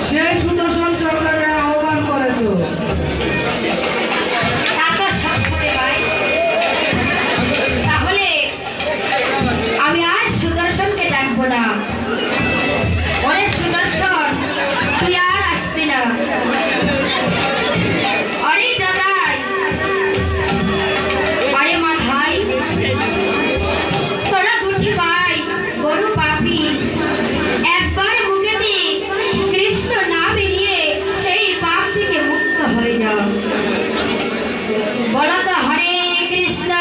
সেই সুদর্শন চক্রকে আহ্বান করেছ। তাহলে আমি আর সুদর্শনকে ডাকবো না। অনেক সুদর্শন, তুই আর আসবি না। আরে জাগাই, আরে মাথায়, তোরা দুটি ভাই গরু পাপি, একবার মুখে দিয়ে কৃষ্ণ না বেরিয়ে সেই পাপ থেকে মুক্ত হয়ে যাও। বলো তো হরে কৃষ্ণ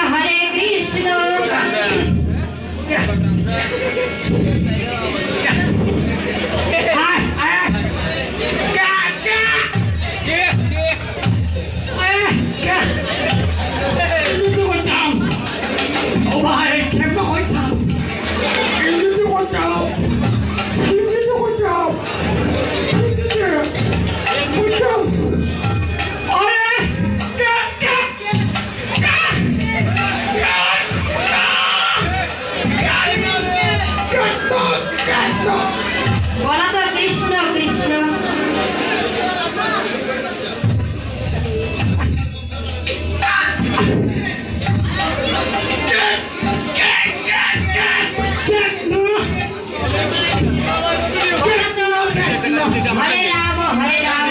বলো তো কৃষ্ণ কৃষ্ণ। হরে রাম হরে রাম।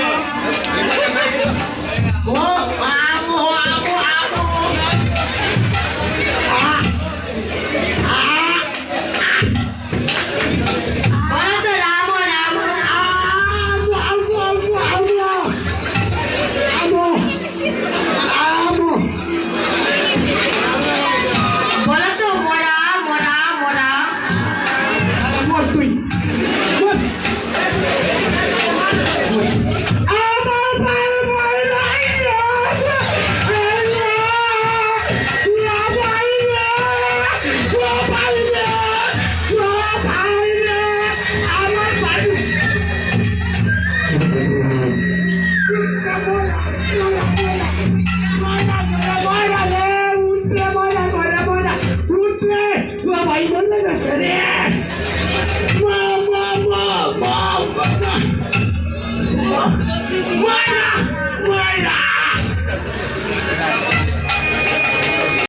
What?